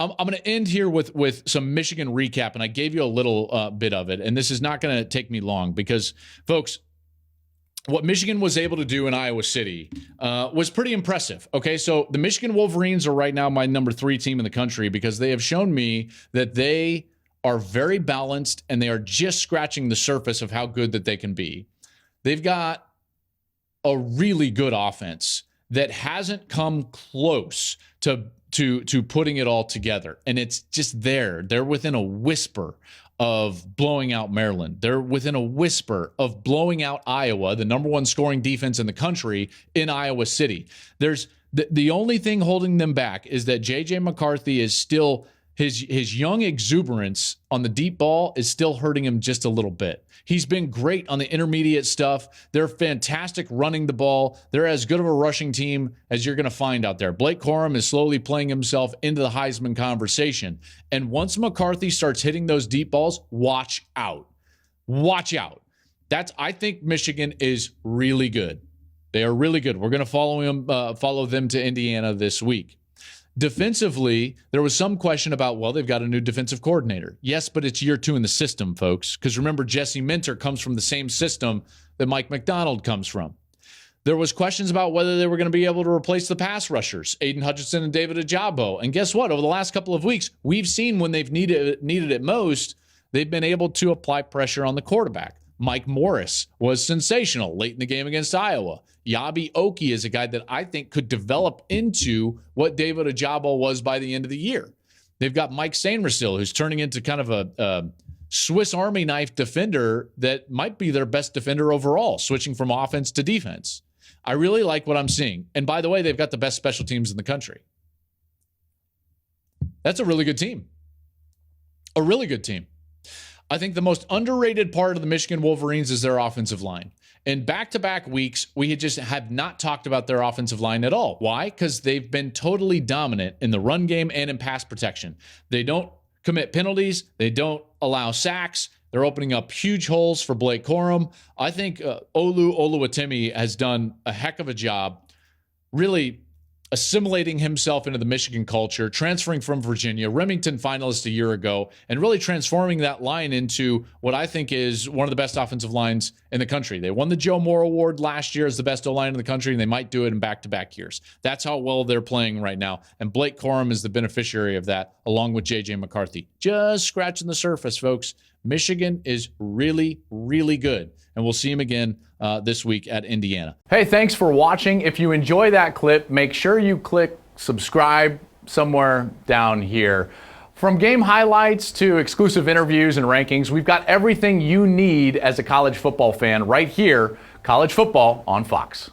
I'm going to end here with some Michigan recap, and I gave you a little bit of it, and this is not going to take me long because, folks, what Michigan was able to do in Iowa City was pretty impressive. Okay, so the Michigan Wolverines are right now my number 3 team in the country because they have shown me that they are very balanced and they are just scratching the surface of how good that they can be. They've got a really good offense that hasn't come close to putting it all together, and it's just there. They're within a whisper of blowing out Maryland. They're within a whisper of blowing out Iowa, the number 1 scoring defense in the country, in Iowa City. There's the only thing holding them back is that J.J. McCarthy is still, his young exuberance on the deep ball is still hurting him just a little bit. He's been great on the intermediate stuff. They're fantastic running the ball. They're as good of a rushing team as you're going to find out there. Blake Corum is slowly playing himself into the Heisman conversation. And once McCarthy starts hitting those deep balls, watch out. Watch out. I think Michigan is really good. They are really good. We're going to follow them to Indiana this week. Defensively, there was some question about, well, they've got a new defensive coordinator. Yes, but it's year 2 in the system, folks, because remember, Jesse Minter comes from the same system that Mike McDonald comes from. There was questions about whether they were going to be able to replace the pass rushers, Aiden Hutchinson and David Ojabo. And guess what? Over the last couple of weeks, we've seen when they've needed it most, they've been able to apply pressure on the quarterback. Mike Morris was sensational late in the game against Iowa. Yabi Oki is a guy that I think could develop into what David Ojabo was by the end of the year. They've got Mike Sainristil, who's turning into kind of a Swiss Army knife defender that might be their best defender overall, switching from offense to defense. I really like what I'm seeing. And by the way, they've got the best special teams in the country. That's a really good team. A really good team. I think the most underrated part of the Michigan Wolverines is their offensive line. In back-to-back weeks, we have not talked about their offensive line at all. Why? Because they've been totally dominant in the run game and in pass protection. They don't commit penalties. They don't allow sacks. They're opening up huge holes for Blake Corum. I think Olu Oluwatimi has done a heck of a job really assimilating himself into the Michigan culture, transferring from Virginia, Remington finalist a year ago, and really transforming that line into what I think is one of the best offensive lines in the country. They won the Joe Moore Award last year as the best O-line in the country, and they might do it in back-to-back years. That's how well they're playing right now, and Blake Corum is the beneficiary of that, along with J.J. McCarthy. Just scratching the surface, folks. Michigan is really, really good, and we'll see him again this week at Indiana. Hey, thanks for watching. If you enjoy that clip, make sure you click subscribe somewhere down here. From game highlights to exclusive interviews and rankings, we've got everything you need as a college football fan right here, College Football on Fox.